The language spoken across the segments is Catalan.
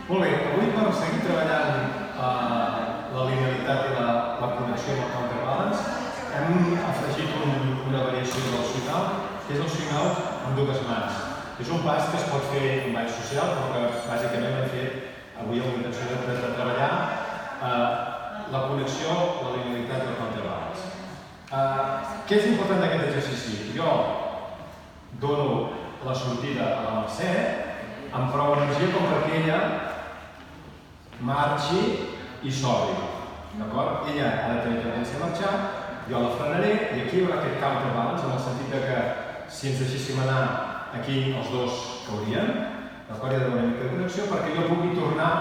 Molt bé, avui per seguir treballant la linealitat i la connexió amb el counterbalance hem afegit una variació del swing out, que és el swing out amb dues mans. És un pas que es pot fer en ball social, però que bàsicament hem fet avui amb la intenció de treballar la connexió, la linealitat i el counterbalance. Què és important d'aquest exercici? Jo dono la sortida a la Mercè amb prou energia com perquè ella marxi i s'obri. D'acord? Ella ha de tenir tendència a marxar, jo la frenaré i aquí hi haurà aquest counterbalance en el sentit que si ens deixéssim anar aquí els dos caurien. D'acord? Hi ha d'haver una mica de connexió perquè jo pugui tornar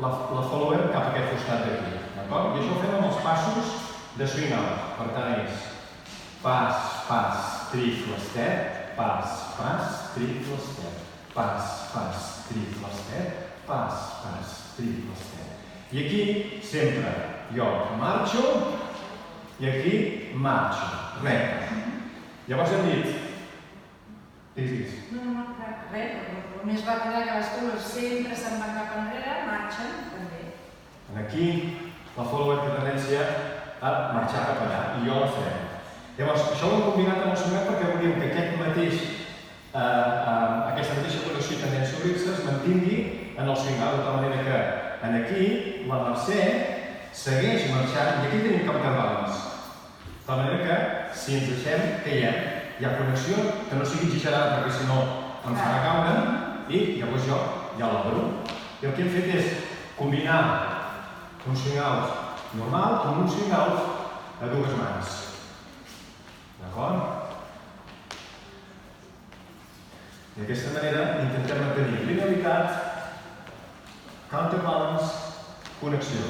la follower cap a aquest costat d'aquí. D'acord? I això ho fem amb els passos de swing out. Per tant és pas, pas, triple step, pas, pas, triple step, pas, pas, triple step, pas, pas, triple step. I aquí sempre jo marxo i aquí marxo, recte. Llavors hem dit... Digues. No, res, només va quedar que les dues sempre se'n van cap enrere, marxen també. Aquí la follower té tendència a marxar cap allà i jo la freno. Llavors, això ho hem combinat amb el swing out perquè volíem que aquesta mateixa connexió i tendència a obrir-se es mantingui en el swing out, de tal manera que aquí la Mercè segueix marxant i aquí tenim counterbalance. De tal manera que si ens deixem, caiem, hi ha connexió que no sigui exagerada perquè si no em farà caure i llavors jo ja l'obro. I el que hem fet és combinar un swing out normal amb un swing out a dues mans. D'acord? I d'aquesta manera intentem mantenir linealitat, counterbalance, connexió.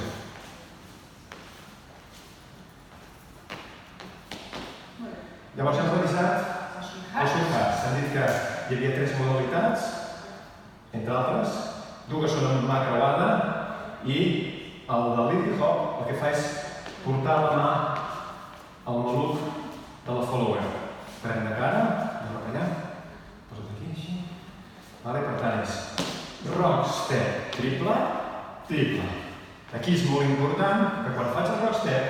Llavors hem revisat els swing outs. S'han dit que hi havia 3 modalitats, entre altres. Dues són amb mà creuada i el del Lindy Hop el que fa és portar la mà al maluc de la follower. Pren de cara, anem cap allà, posa't aquí, així. Per tant és rock step, triple, triple. Aquí és molt important que quan faig el rock step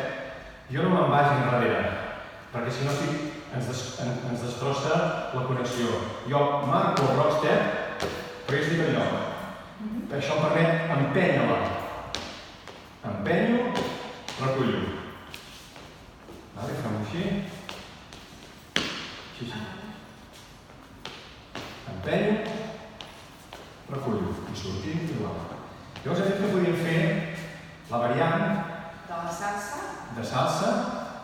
jo no me'n vagi enrere, perquè si no ens destrossa la connexió. Jo marco el rock step, però és dit allò. Això em permet empènyer-la. Empenyo, recullo. Fem-ho així. Així. Empenyo, recullo. I sortim igual. Llavors hem dit que podíem fer la variant de la salsa,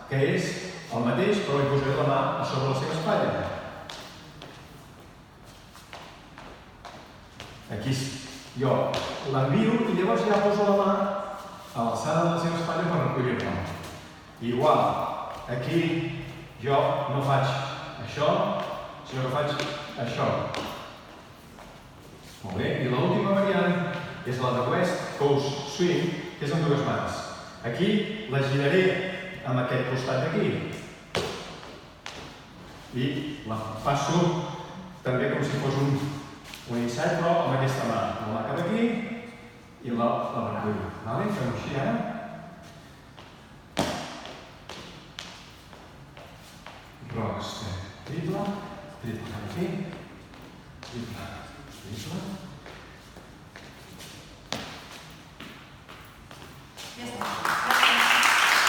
que és el mateix, però li posaré la mà a sobre la seva espatlla. Aquí jo l'envio i llavors ja poso la mà a l'alçada de la seva espatlla per recollir-la. Igual, aquí jo no faig això, sinó que faig això. Molt bé, i l'última variant és la de West Coast Swing, que és amb dues mans. Aquí la giraré amb aquest costat d'aquí i la passo també com si fos un inside, però amb aquesta mà. La mà cap aquí i la recullo. Fem-ho així ara. Rock step, triple, triple cap aquí, triple, triple. Ja està.